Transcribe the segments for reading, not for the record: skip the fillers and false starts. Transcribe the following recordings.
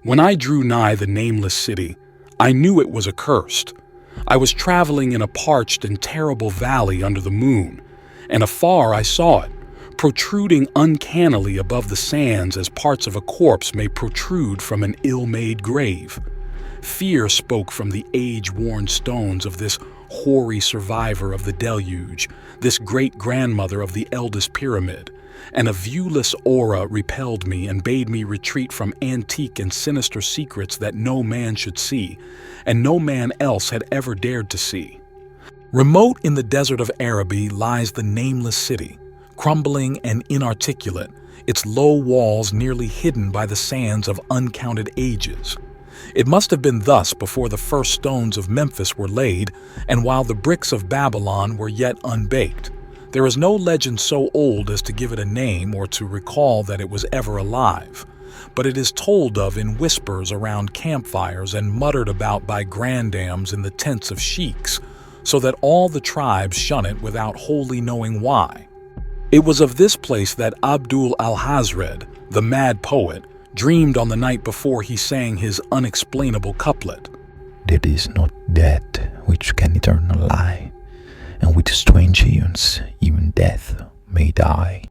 When I drew nigh the nameless city, I knew it was accursed. I was traveling in a parched and terrible valley under the moon, and afar I saw it, protruding uncannily above the sands as parts of a corpse may protrude from an ill-made grave. Fear spoke from the age-worn stones of this hoary survivor of the deluge, this great-grandmother of the eldest pyramid, and a viewless aura repelled me and bade me retreat from antique and sinister secrets that no man should see, and no man else had ever dared to see. Remote in the desert of Araby lies the nameless city, crumbling and inarticulate, its low walls nearly hidden by the sands of uncounted ages. It must have been thus before the first stones of Memphis were laid, and while the bricks of Babylon were yet unbaked. There is no legend so old as to give it a name or to recall that it was ever alive, but it is told of in whispers around campfires and muttered about by grandams in the tents of sheiks, so that all the tribes shun it without wholly knowing why. It was of this place that Abdul al-Hazred, the mad poet, dreamed on the night before he sang his unexplainable couplet. There is not death which can eternal lie, and with strange eons even death may die.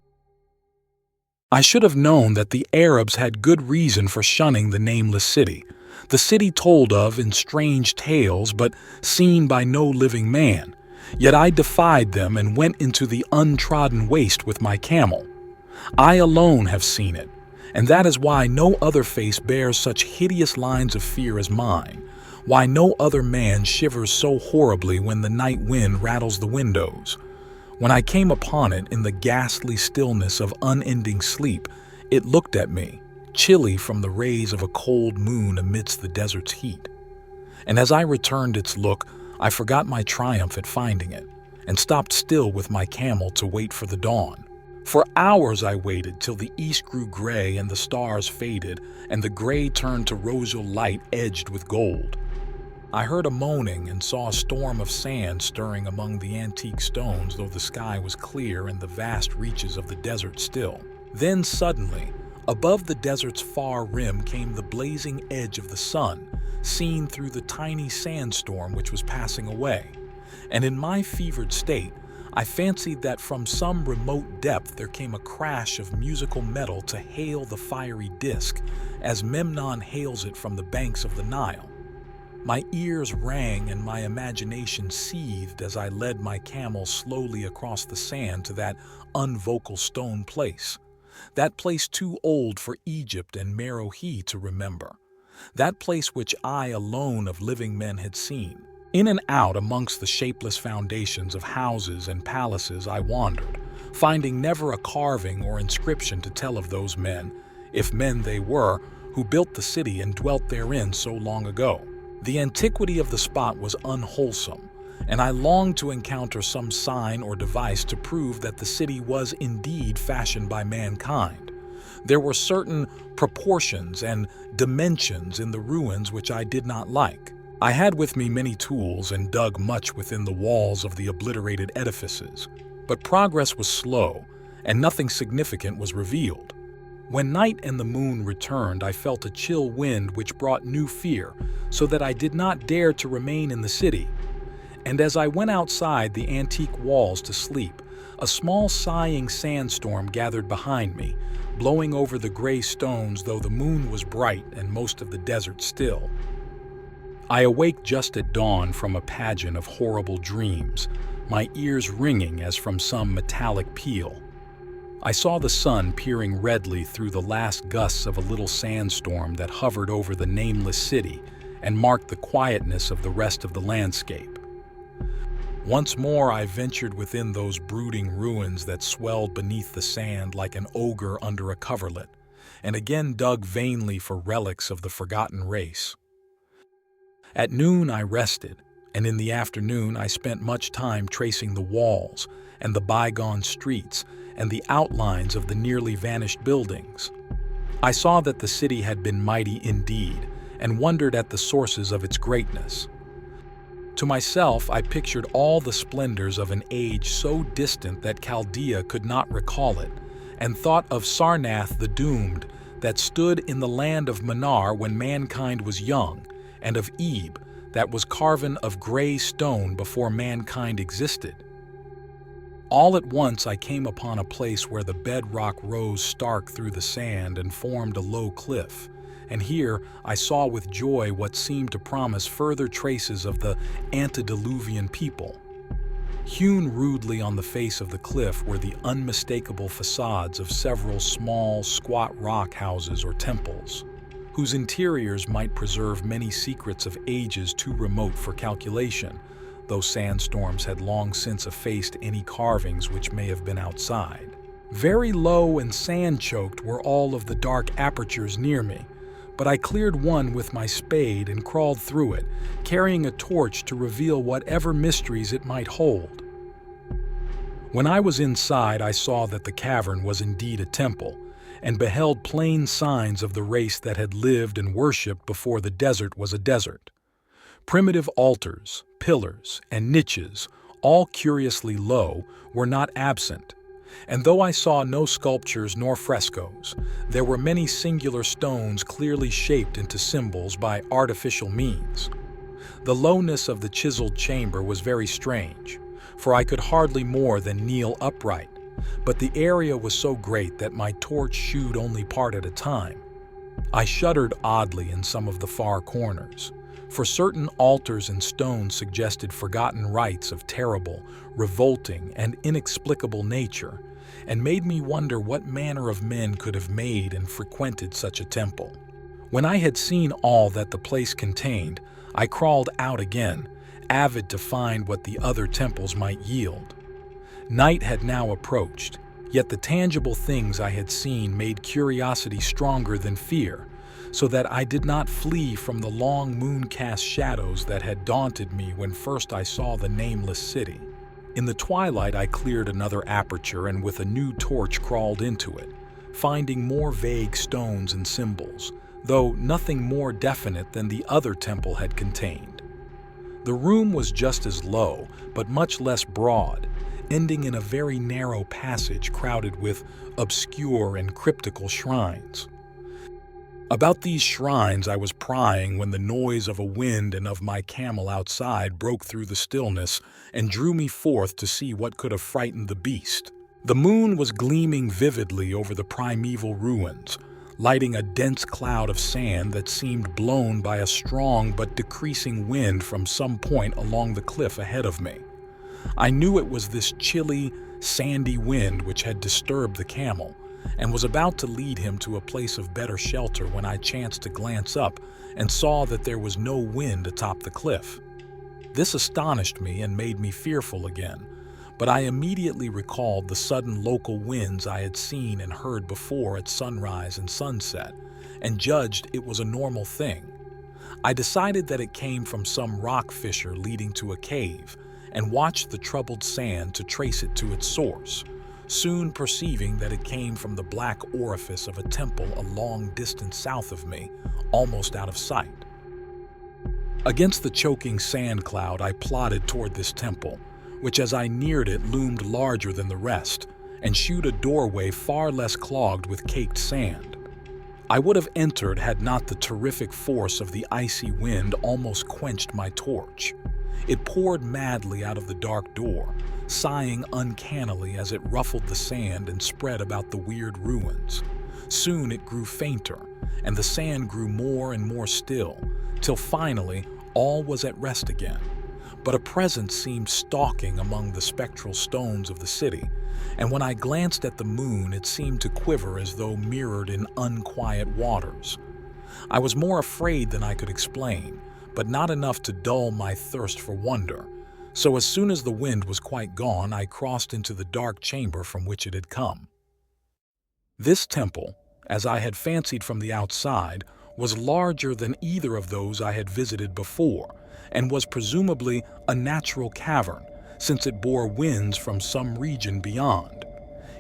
I should have known that the Arabs had good reason for shunning the nameless city, the city told of in strange tales but seen by no living man, yet I defied them and went into the untrodden waste with my camel. I alone have seen it, and that is why no other face bears such hideous lines of fear as mine, why no other man shivers so horribly when the night wind rattles the windows. When I came upon it in the ghastly stillness of unending sleep, it looked at me, chilly from the rays of a cold moon amidst the desert's heat. And as I returned its look, I forgot my triumph at finding it, and stopped still with my camel to wait for the dawn. For hours I waited till the east grew gray and the stars faded, and the gray turned to rosal light edged with gold. I heard a moaning and saw a storm of sand stirring among the antique stones, though the sky was clear and the vast reaches of the desert still. Then suddenly, above the desert's far rim came the blazing edge of the sun, seen through the tiny sandstorm which was passing away. And in my fevered state, I fancied that from some remote depth there came a crash of musical metal to hail the fiery disk, as Memnon hails it from the banks of the Nile. My ears rang and my imagination seethed as I led my camel slowly across the sand to that unvocal stone place, that place too old for Egypt and Meroe to remember, that place which I alone of living men had seen. In and out amongst the shapeless foundations of houses and palaces I wandered, finding never a carving or inscription to tell of those men, if men they were, who built the city and dwelt therein so long ago. The antiquity of the spot was unwholesome, and I longed to encounter some sign or device to prove that the city was indeed fashioned by mankind. There were certain proportions and dimensions in the ruins which I did not like. I had with me many tools and dug much within the walls of the obliterated edifices, but progress was slow, and nothing significant was revealed. When night and the moon returned, I felt a chill wind which brought new fear, so that I did not dare to remain in the city. And as I went outside the antique walls to sleep, a small sighing sandstorm gathered behind me, blowing over the gray stones though the moon was bright and most of the desert still. I awake just at dawn from a pageant of horrible dreams, my ears ringing as from some metallic peal. I saw the sun peering redly through the last gusts of a little sandstorm that hovered over the nameless city and marked the quietness of the rest of the landscape. Once more I ventured within those brooding ruins that swelled beneath the sand like an ogre under a coverlet, and again dug vainly for relics of the forgotten race. At noon I rested, and in the afternoon I spent much time tracing the walls and the bygone streets and the outlines of the nearly vanished buildings. I saw that the city had been mighty indeed, and wondered at the sources of its greatness. To myself, I pictured all the splendors of an age so distant that Chaldea could not recall it, and thought of Sarnath the Doomed, that stood in the land of Manar when mankind was young, and of Eb, that was carven of gray stone before mankind existed. All at once I came upon a place where the bedrock rose stark through the sand and formed a low cliff, and here I saw with joy what seemed to promise further traces of the antediluvian people. Hewn rudely on the face of the cliff were the unmistakable facades of several small, squat rock houses or temples, whose interiors might preserve many secrets of ages too remote for calculation, though sandstorms had long since effaced any carvings which may have been outside. Very low and sand-choked were all of the dark apertures near me, but I cleared one with my spade and crawled through it, carrying a torch to reveal whatever mysteries it might hold. When I was inside, I saw that the cavern was indeed a temple, and beheld plain signs of the race that had lived and worshipped before the desert was a desert. Primitive altars, pillars, and niches, all curiously low, were not absent, and though I saw no sculptures nor frescoes, there were many singular stones clearly shaped into symbols by artificial means. The lowness of the chiseled chamber was very strange, for I could hardly more than kneel upright, but the area was so great that my torch shewed only part at a time. I shuddered oddly in some of the far corners, for certain altars and stones suggested forgotten rites of terrible, revolting, and inexplicable nature, and made me wonder what manner of men could have made and frequented such a temple. When I had seen all that the place contained, I crawled out again, avid to find what the other temples might yield. Night had now approached, yet the tangible things I had seen made curiosity stronger than fear, so that I did not flee from the long moon-cast shadows that had daunted me when first I saw the Nameless city. In the twilight I cleared another aperture and with a new torch crawled into it, finding more vague stones and symbols, though nothing more definite than the other temple had contained. The room was just as low, but much less broad, ending in a very narrow passage crowded with obscure and cryptical shrines. About these shrines I was prying when the noise of a wind and of my camel outside broke through the stillness and drew me forth to see what could have frightened the beast. The moon was gleaming vividly over the primeval ruins, lighting a dense cloud of sand that seemed blown by a strong but decreasing wind from some point along the cliff ahead of me. I knew it was this chilly, sandy wind which had disturbed the camel, and was about to lead him to a place of better shelter when I chanced to glance up and saw that there was no wind atop the cliff. This astonished me and made me fearful again, but I immediately recalled the sudden local winds I had seen and heard before at sunrise and sunset, and judged it was a normal thing. I decided that it came from some rock fissure leading to a cave, and watched the troubled sand to trace it to its source, soon perceiving that it came from the black orifice of a temple a long distance south of me, almost out of sight. Against the choking sand cloud I plodded toward this temple, which as I neared it loomed larger than the rest, and shewed a doorway far less clogged with caked sand. I would have entered had not the terrific force of the icy wind almost quenched my torch. It poured madly out of the dark door, sighing uncannily as it ruffled the sand and spread about the weird ruins. Soon it grew fainter, and the sand grew more and more still, till finally all was at rest again. But a presence seemed stalking among the spectral stones of the city, and when I glanced at the moon it seemed to quiver as though mirrored in unquiet waters. I was more afraid than I could explain, but not enough to dull my thirst for wonder, so as soon as the wind was quite gone I crossed into the dark chamber from which it had come. This temple, as I had fancied from the outside, was larger than either of those I had visited before, and was presumably a natural cavern, since it bore winds from some region beyond.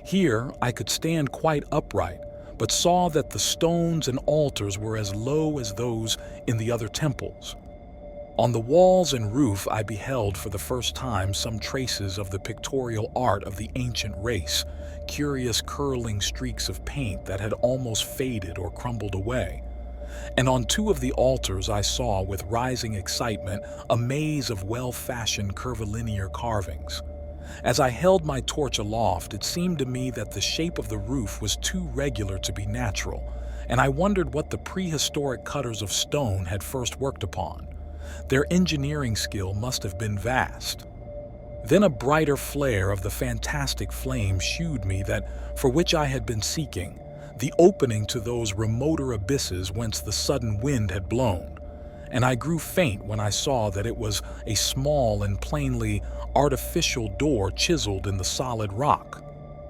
Here I could stand quite upright, but saw that the stones and altars were as low as those in the other temples. On the walls and roof I beheld for the first time some traces of the pictorial art of the ancient race, curious curling streaks of paint that had almost faded or crumbled away. And on two of the altars I saw with rising excitement a maze of well-fashioned curvilinear carvings. As I held my torch aloft, it seemed to me that the shape of the roof was too regular to be natural, and I wondered what the prehistoric cutters of stone had first worked upon. Their engineering skill must have been vast. Then a brighter flare of the fantastic flame shewed me that for which I had been seeking, the opening to those remoter abysses whence the sudden wind had blown, and I grew faint when I saw that it was a small and plainly artificial door chiseled in the solid rock.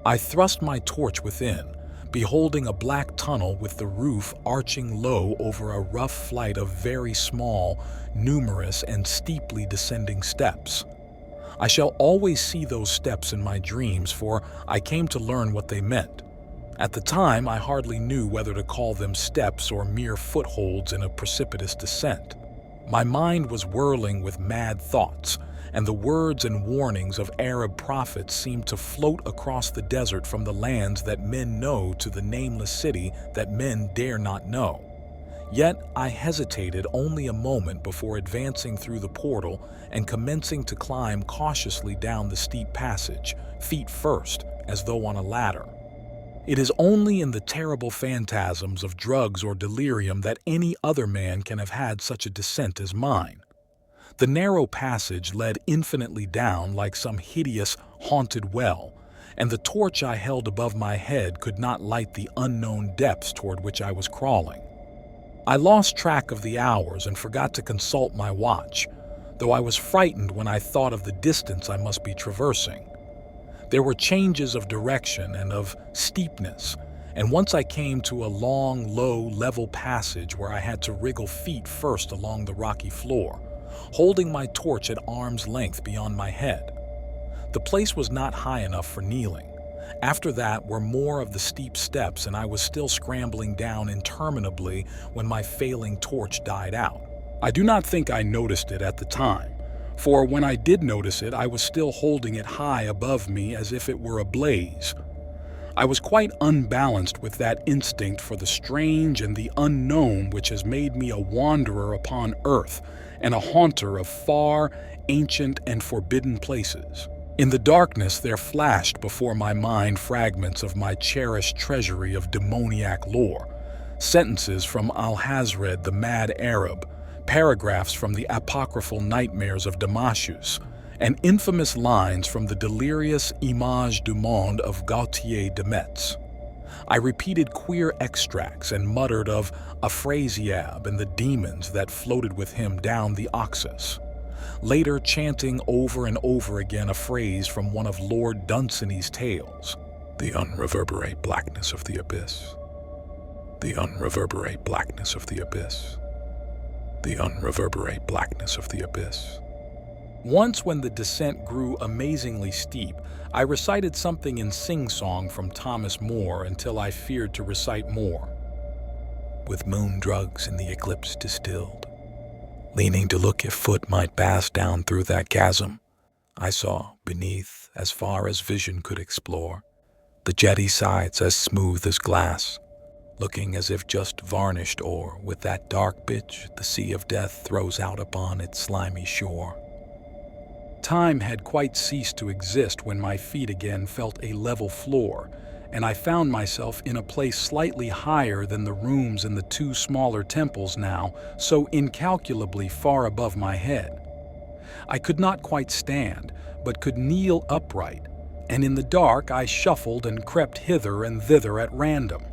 I thrust my torch within, beholding a black tunnel with the roof arching low over a rough flight of very small, numerous, and steeply descending steps. I shall always see those steps in my dreams, for I came to learn what they meant. At the time, I hardly knew whether to call them steps or mere footholds in a precipitous descent. My mind was whirling with mad thoughts, and the words and warnings of Arab prophets seemed to float across the desert from the lands that men know to the nameless city that men dare not know. Yet I hesitated only a moment before advancing through the portal and commencing to climb cautiously down the steep passage, feet first, as though on a ladder. It is only in the terrible phantasms of drugs or delirium that any other man can have had such a descent as mine. The narrow passage led infinitely down like some hideous, haunted well, and the torch I held above my head could not light the unknown depths toward which I was crawling. I lost track of the hours and forgot to consult my watch, though I was frightened when I thought of the distance I must be traversing. There were changes of direction and of steepness, and once I came to a long, low, level passage where I had to wriggle feet first along the rocky floor, holding my torch at arm's length beyond my head. The place was not high enough for kneeling. After that were more of the steep steps, and I was still scrambling down interminably when my failing torch died out. I do not think I noticed it at the time, for when I did notice it, I was still holding it high above me as if it were ablaze. I was quite unbalanced with that instinct for the strange and the unknown which has made me a wanderer upon earth and a haunter of far, ancient, and forbidden places. In the darkness there flashed before my mind fragments of my cherished treasury of demoniac lore, sentences from Alhazred the mad Arab, paragraphs from the apocryphal nightmares of Damascus, and infamous lines from the delirious Image du Monde of Gautier de Metz. I repeated queer extracts and muttered of Afrasiab and the demons that floated with him down the Oxus, later chanting over and over again a phrase from one of Lord Dunsany's tales: "The unreverberate blackness of the abyss. The unreverberate blackness of the abyss. The unreverberate blackness of the abyss." Once, when the descent grew amazingly steep, I recited something in sing-song from Thomas Moore until I feared to recite more. With moon drugs in the eclipse distilled, leaning to look if foot might pass down through that chasm, I saw, beneath, as far as vision could explore, the jetty sides as smooth as glass, looking as if just varnished o'er with that dark bitch the sea of death throws out upon its slimy shore. Time had quite ceased to exist when my feet again felt a level floor, and I found myself in a place slightly higher than the rooms in the two smaller temples now, so incalculably far above my head. I could not quite stand, but could kneel upright, and in the dark I shuffled and crept hither and thither at random.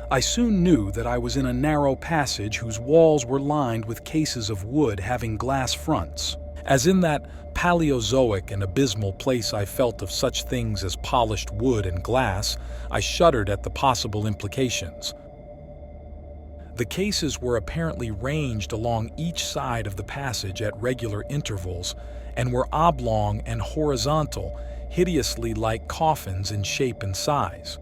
I soon knew that I was in a narrow passage whose walls were lined with cases of wood having glass fronts. As in that Paleozoic and abysmal place I felt of such things as polished wood and glass, I shuddered at the possible implications. The cases were apparently ranged along each side of the passage at regular intervals, and were oblong and horizontal, hideously like coffins in shape and size.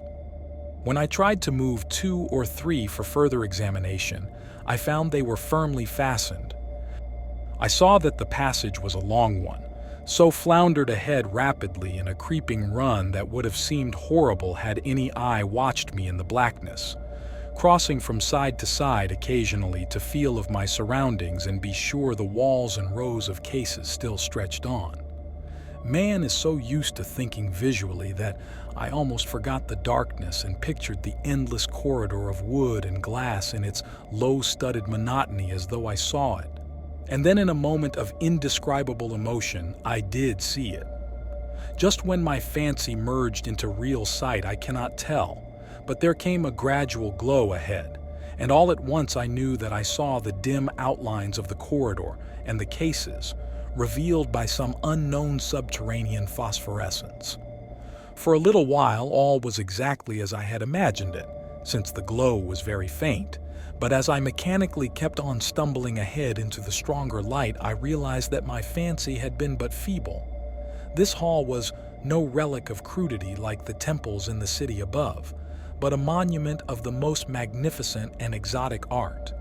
When I tried to move 2 or 3 for further examination, I found they were firmly fastened. I saw that the passage was a long one, so floundered ahead rapidly in a creeping run that would have seemed horrible had any eye watched me in the blackness, crossing from side to side occasionally to feel of my surroundings and be sure the walls and rows of cases still stretched on. Man is so used to thinking visually that I almost forgot the darkness and pictured the endless corridor of wood and glass in its low-studded monotony as though I saw it. And then in a moment of indescribable emotion, I did see it. Just when my fancy merged into real sight, I cannot tell, but there came a gradual glow ahead, and all at once I knew that I saw the dim outlines of the corridor and the cases, revealed by some unknown subterranean phosphorescence. For a little while, all was exactly as I had imagined it, since the glow was very faint, but as I mechanically kept on stumbling ahead into the stronger light, I realized that my fancy had been but feeble. This hall was no relic of crudity like the temples in the city above, but a monument of the most magnificent and exotic art.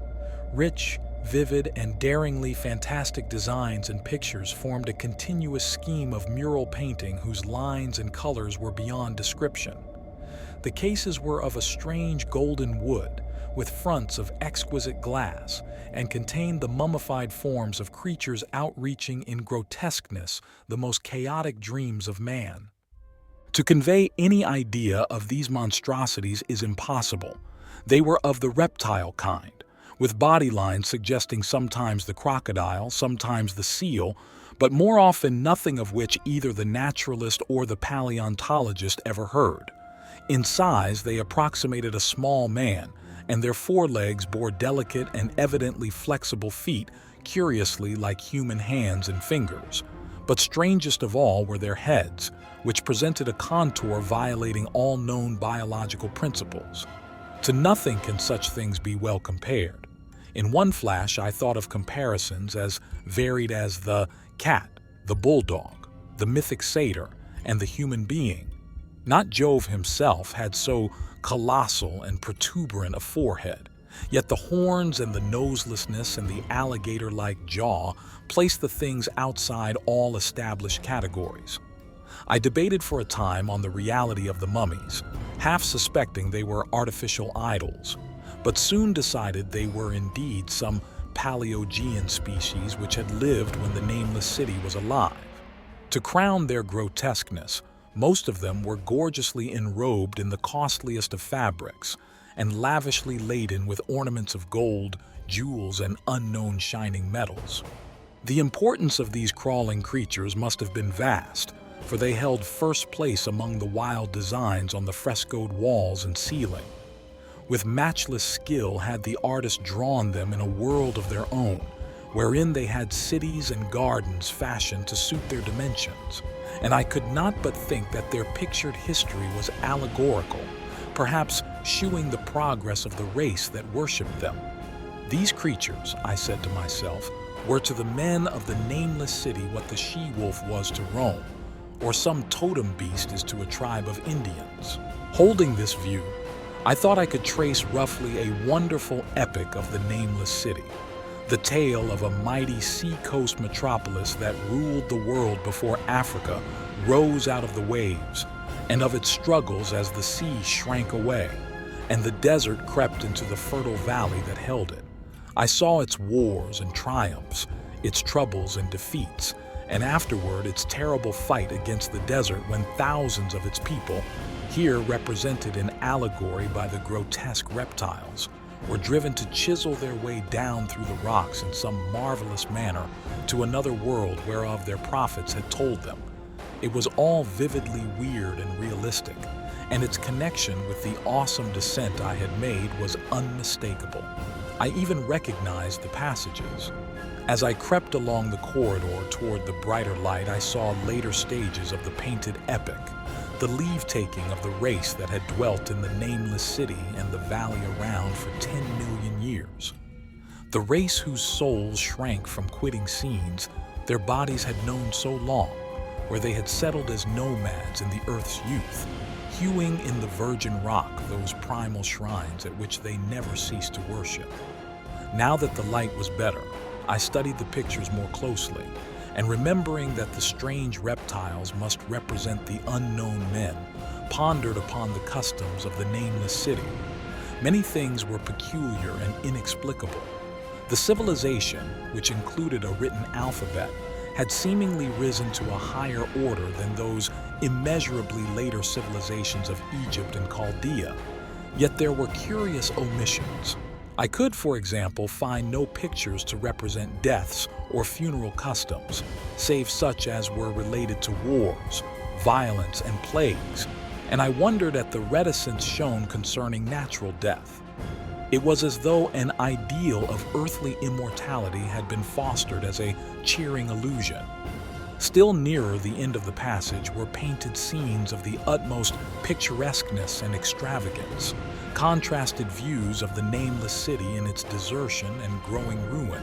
Rich, vivid, and daringly fantastic designs and pictures formed a continuous scheme of mural painting whose lines and colors were beyond description. The cases were of a strange golden wood, with fronts of exquisite glass, and contained the mummified forms of creatures outreaching in grotesqueness the most chaotic dreams of man. To convey any idea of these monstrosities is impossible. They were of the reptile kind, with body lines suggesting sometimes the crocodile, sometimes the seal, but more often nothing of which either the naturalist or the paleontologist ever heard. In size, they approximated a small man, and their forelegs bore delicate and evidently flexible feet, curiously like human hands and fingers. But strangest of all were their heads, which presented a contour violating all known biological principles. To nothing can such things be well compared. In one flash, I thought of comparisons as varied as the cat, the bulldog, the mythic satyr, and the human being. Not Jove himself had so colossal and protuberant a forehead, yet the horns and the noselessness and the alligator-like jaw placed the things outside all established categories. I debated for a time on the reality of the mummies, half suspecting they were artificial idols, but soon decided they were indeed some Paleogean species which had lived when the Nameless city was alive. To crown their grotesqueness, most of them were gorgeously enrobed in the costliest of fabrics and lavishly laden with ornaments of gold, jewels, and unknown shining metals. The importance of these crawling creatures must have been vast, for they held first place among the wild designs on the frescoed walls and ceiling. With matchless skill had the artist drawn them in a world of their own, wherein they had cities and gardens fashioned to suit their dimensions, and I could not but think that their pictured history was allegorical, perhaps shewing the progress of the race that worshipped them. These creatures, I said to myself, were to the men of the Nameless city what the she-wolf was to Rome, or some totem beast is to a tribe of Indians. Holding this view, I thought I could trace roughly a wonderful epic of the Nameless city, the tale of a mighty sea-coast metropolis that ruled the world before Africa rose out of the waves, and of its struggles as the sea shrank away, and the desert crept into the fertile valley that held it. I saw its wars and triumphs, its troubles and defeats, and afterward its terrible fight against the desert when thousands of its people, here represented in allegory by the grotesque reptiles, were driven to chisel their way down through the rocks in some marvelous manner to another world whereof their prophets had told them. It was all vividly weird and realistic, and its connection with the awesome descent I had made was unmistakable. I even recognized the passages. As I crept along the corridor toward the brighter light, I saw later stages of the painted epic, the leave-taking of the race that had dwelt in the Nameless city and the valley around for 10 million years. The race whose souls shrank from quitting scenes their bodies had known so long, where they had settled as nomads in the earth's youth, hewing in the virgin rock those primal shrines at which they never ceased to worship. Now that the light was better, I studied the pictures more closely, and remembering that the strange reptiles must represent the unknown men, pondered upon the customs of the Nameless city. Many things were peculiar and inexplicable. The civilization, which included a written alphabet, had seemingly risen to a higher order than those immeasurably later civilizations of Egypt and Chaldea. Yet there were curious omissions. I could, for example, find no pictures to represent deaths or funeral customs, save such as were related to wars, violence, and plagues, and I wondered at the reticence shown concerning natural death. It was as though an ideal of earthly immortality had been fostered as a cheering illusion. Still nearer the end of the passage were painted scenes of the utmost picturesqueness and extravagance, contrasted views of the Nameless city in its desertion and growing ruin,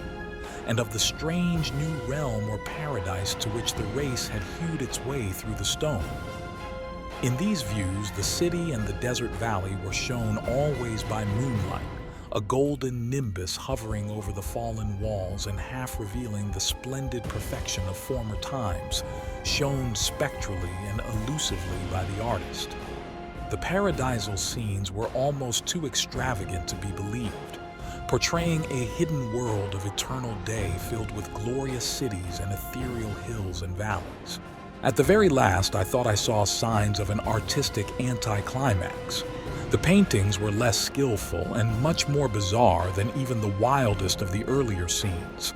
and of the strange new realm or paradise to which the race had hewed its way through the stone. In these views, the city and the desert valley were shown always by moonlight, a golden nimbus hovering over the fallen walls and half revealing the splendid perfection of former times, shown spectrally and elusively by the artist. The paradisal scenes were almost too extravagant to be believed, portraying a hidden world of eternal day filled with glorious cities and ethereal hills and valleys. At the very last, I thought I saw signs of an artistic anticlimax. The paintings were less skillful and much more bizarre than even the wildest of the earlier scenes.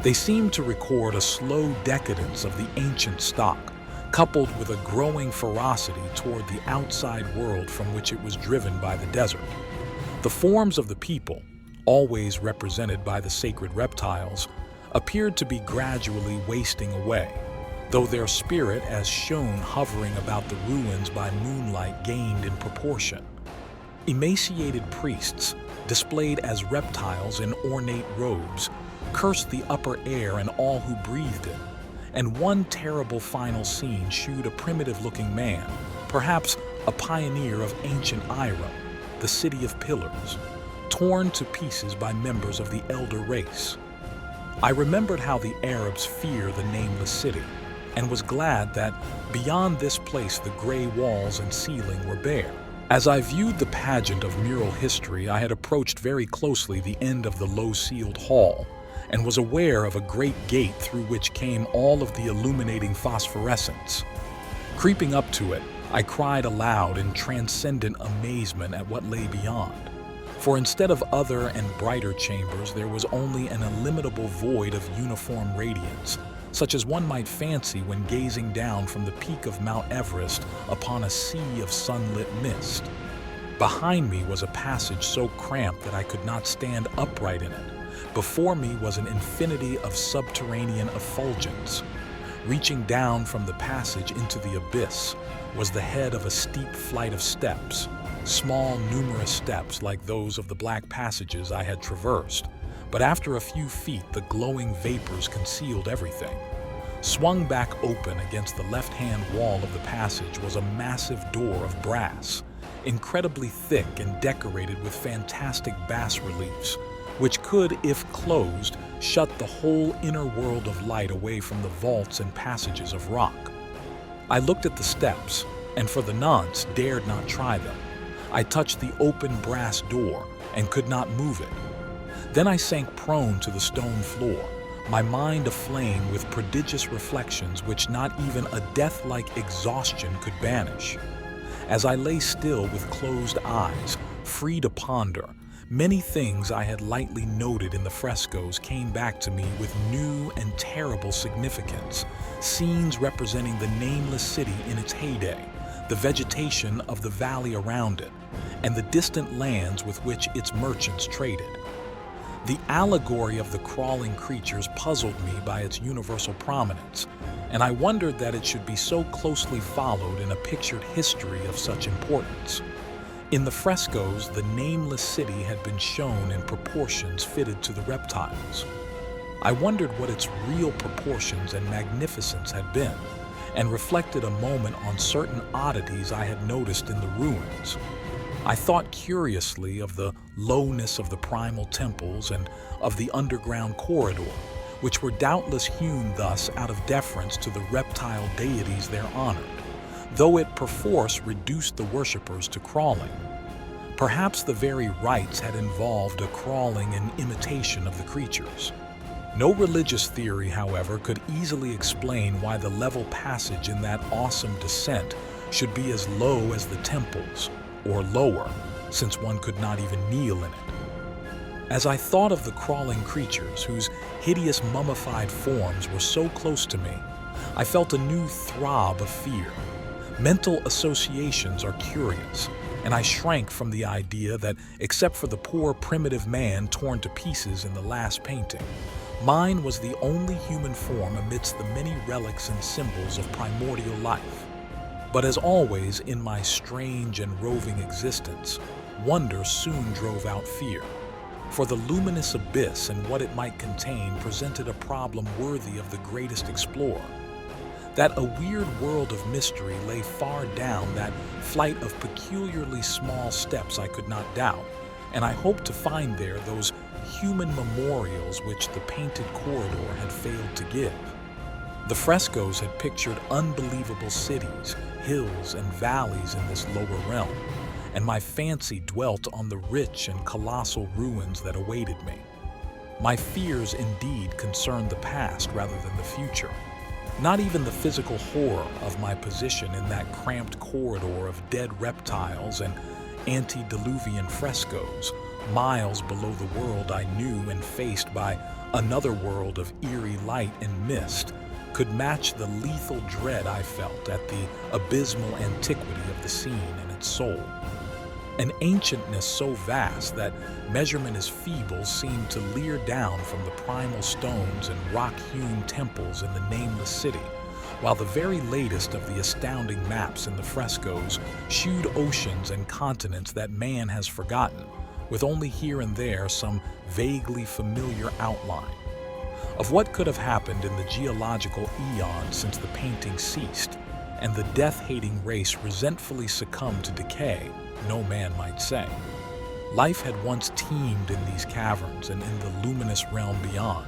They seemed to record a slow decadence of the ancient stock, coupled with a growing ferocity toward the outside world from which it was driven by the desert. The forms of the people, always represented by the sacred reptiles, appeared to be gradually wasting away, though their spirit, as shown hovering about the ruins by moonlight, gained in proportion. Emaciated priests, displayed as reptiles in ornate robes, cursed the upper air and all who breathed it, and one terrible final scene shewed a primitive-looking man, perhaps a pioneer of ancient Iram, the city of pillars, torn to pieces by members of the elder race. I remembered how the Arabs fear the Nameless city, and was glad that beyond this place the gray walls and ceiling were bare. As I viewed the pageant of mural history, I had approached very closely the end of the low-ceiled hall, and was aware of a great gate through which came all of the illuminating phosphorescence. Creeping up to it, I cried aloud in transcendent amazement at what lay beyond. For instead of other and brighter chambers, there was only an illimitable void of uniform radiance, such as one might fancy when gazing down from the peak of Mount Everest upon a sea of sunlit mist. Behind me was a passage so cramped that I could not stand upright in it. Before me was an infinity of subterranean effulgence. Reaching down from the passage into the abyss was the head of a steep flight of steps, small, numerous steps like those of the black passages I had traversed. But after a few feet, the glowing vapors concealed everything. Swung back open against the left-hand wall of the passage was a massive door of brass, incredibly thick and decorated with fantastic bas-reliefs, which could, if closed, shut the whole inner world of light away from the vaults and passages of rock. I looked at the steps, and for the nonce dared not try them. I touched the open brass door and could not move it. Then I sank prone to the stone floor, my mind aflame with prodigious reflections which not even a death-like exhaustion could banish. As I lay still with closed eyes, free to ponder, many things I had lightly noted in the frescoes came back to me with new and terrible significance, scenes representing the Nameless city in its heyday, the vegetation of the valley around it, and the distant lands with which its merchants traded. The allegory of the crawling creatures puzzled me by its universal prominence, and I wondered that it should be so closely followed in a pictured history of such importance. In the frescoes, the Nameless city had been shown in proportions fitted to the reptiles. I wondered what its real proportions and magnificence had been, and reflected a moment on certain oddities I had noticed in the ruins. I thought curiously of the lowness of the primal temples and of the underground corridor, which were doubtless hewn thus out of deference to the reptile deities there honored, though it perforce reduced the worshippers to crawling. Perhaps the very rites had involved a crawling in imitation of the creatures. No religious theory, however, could easily explain why the level passage in that awesome descent should be as low as the temples, or lower, since one could not even kneel in it. As I thought of the crawling creatures, whose hideous mummified forms were so close to me, I felt a new throb of fear. Mental associations are curious, and I shrank from the idea that, except for the poor primitive man torn to pieces in the last painting, mine was the only human form amidst the many relics and symbols of primordial life. But as always in my strange and roving existence, wonder soon drove out fear. For the luminous abyss and what it might contain presented a problem worthy of the greatest explorer. That a weird world of mystery lay far down that flight of peculiarly small steps I could not doubt, and I hoped to find there those human memorials which the painted corridor had failed to give. The frescoes had pictured unbelievable cities, hills, and valleys in this lower realm, and my fancy dwelt on the rich and colossal ruins that awaited me. My fears indeed concerned the past rather than the future. Not even the physical horror of my position in that cramped corridor of dead reptiles and antediluvian frescoes, miles below the world I knew and faced by another world of eerie light and mist, could match the lethal dread I felt at the abysmal antiquity of the scene and its soul. An ancientness so vast that measurement as feeble seemed to leer down from the primal stones and rock-hewn temples in the Nameless city, while the very latest of the astounding maps in the frescoes shewed oceans and continents that man has forgotten, with only here and there some vaguely familiar outline. Of what could have happened in the geological eon since the painting ceased, and the death-hating race resentfully succumbed to decay, no man might say. Life had once teemed in these caverns and in the luminous realm beyond.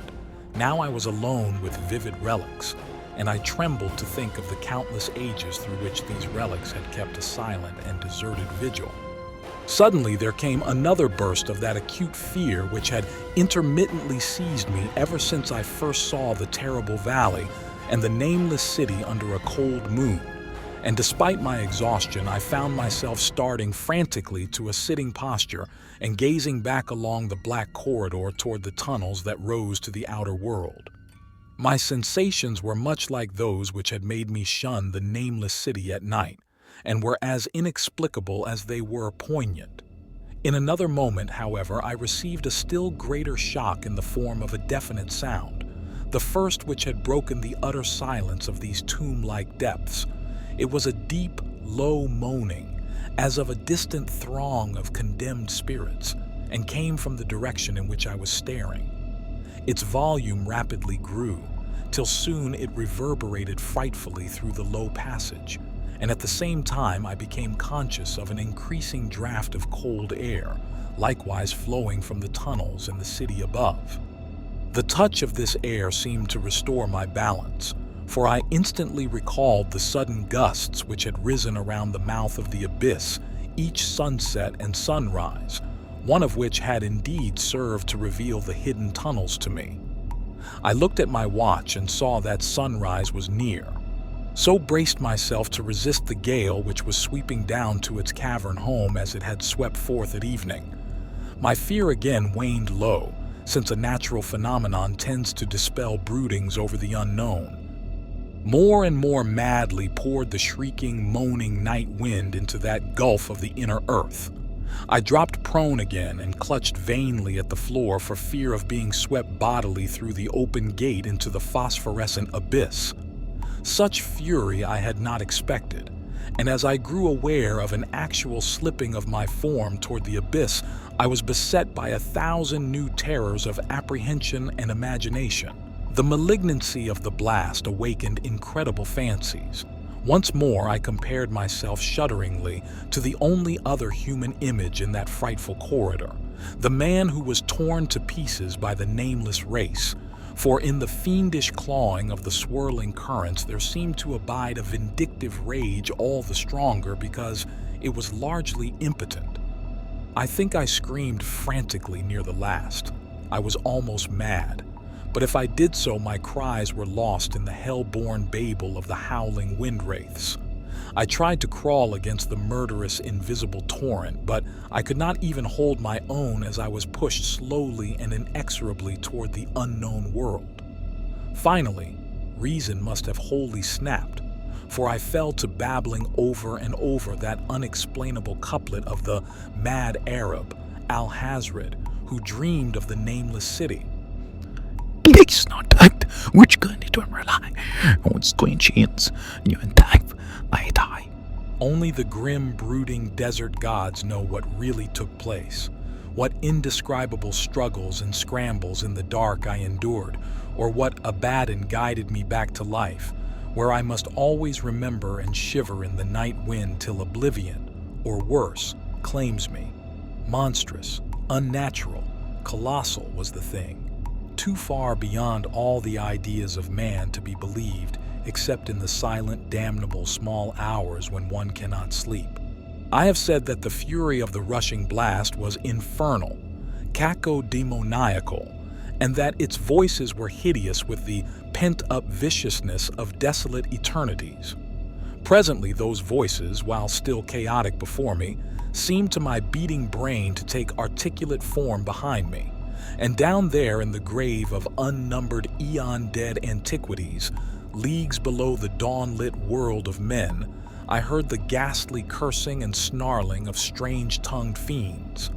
Now I was alone with vivid relics, and I trembled to think of the countless ages through which these relics had kept a silent and deserted vigil. Suddenly there came another burst of that acute fear which had intermittently seized me ever since I first saw the terrible valley and the nameless city under a cold moon. And despite my exhaustion, I found myself starting frantically to a sitting posture and gazing back along the black corridor toward the tunnels that rose to the outer world. My sensations were much like those which had made me shun the nameless city at night, and were as inexplicable as they were poignant. In another moment, however, I received a still greater shock in the form of a definite sound, the first which had broken the utter silence of these tomb-like depths. It was a deep, low moaning, as of a distant throng of condemned spirits, and came from the direction in which I was staring. Its volume rapidly grew, till soon it reverberated frightfully through the low passage, and at the same time I became conscious of an increasing draft of cold air, likewise flowing from the tunnels in the city above. The touch of this air seemed to restore my balance, for I instantly recalled the sudden gusts which had risen around the mouth of the abyss each sunset and sunrise, one of which had indeed served to reveal the hidden tunnels to me. I looked at my watch and saw that sunrise was near, so braced myself to resist the gale which was sweeping down to its cavern home as it had swept forth at evening. My fear again waned low, since a natural phenomenon tends to dispel broodings over the unknown. More and more madly poured the shrieking, moaning night wind into that gulf of the inner earth. I dropped prone again and clutched vainly at the floor for fear of being swept bodily through the open gate into the phosphorescent abyss. Such fury I had not expected, and as I grew aware of an actual slipping of my form toward the abyss, I was beset by 1,000 new terrors of apprehension and imagination. The malignancy of the blast awakened incredible fancies. Once more I compared myself shudderingly to the only other human image in that frightful corridor, the man who was torn to pieces by the nameless race. For in the fiendish clawing of the swirling currents there seemed to abide a vindictive rage all the stronger because it was largely impotent. I think I screamed frantically near the last. I was almost mad. But if I did so, my cries were lost in the hell-born babel of the howling wind wraiths. I tried to crawl against the murderous, invisible torrent, but I could not even hold my own as I was pushed slowly and inexorably toward the unknown world. Finally, reason must have wholly snapped, for I fell to babbling over and over that unexplainable couplet of the mad Arab, Al-Hazred, who dreamed of the nameless city. Please not act, which can it rely on strange hands, you and I die. Only the grim, brooding desert gods know what really took place, what indescribable struggles and scrambles in the dark I endured, or what Abaddon guided me back to life, where I must always remember and shiver in the night wind till oblivion, or worse, claims me. Monstrous, unnatural, colossal was the thing, too far beyond all the ideas of man to be believed, except in the silent, damnable small hours when one cannot sleep. I have said that the fury of the rushing blast was infernal, cacodemoniacal, and that its voices were hideous with the pent-up viciousness of desolate eternities. Presently those voices, while still chaotic before me, seemed to my beating brain to take articulate form behind me, and down there in the grave of unnumbered eon-dead antiquities, leagues below the dawn-lit world of men, I heard the ghastly cursing and snarling of strange-tongued fiends.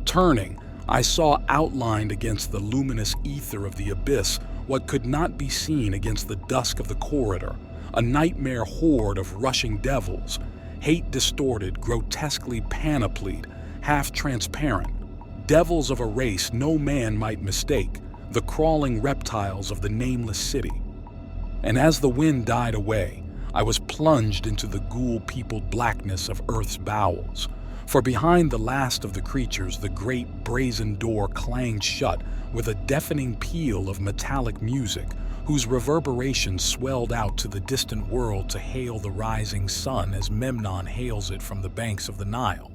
Turning, I saw outlined against the luminous ether of the abyss what could not be seen against the dusk of the corridor, a nightmare horde of rushing devils, hate-distorted, grotesquely panoplied, half-transparent, devils of a race no man might mistake, the crawling reptiles of the nameless city. And as the wind died away, I was plunged into the ghoul-peopled blackness of Earth's bowels, for behind the last of the creatures the great brazen door clanged shut with a deafening peal of metallic music, whose reverberations swelled out to the distant world to hail the rising sun as Memnon hails it from the banks of the Nile.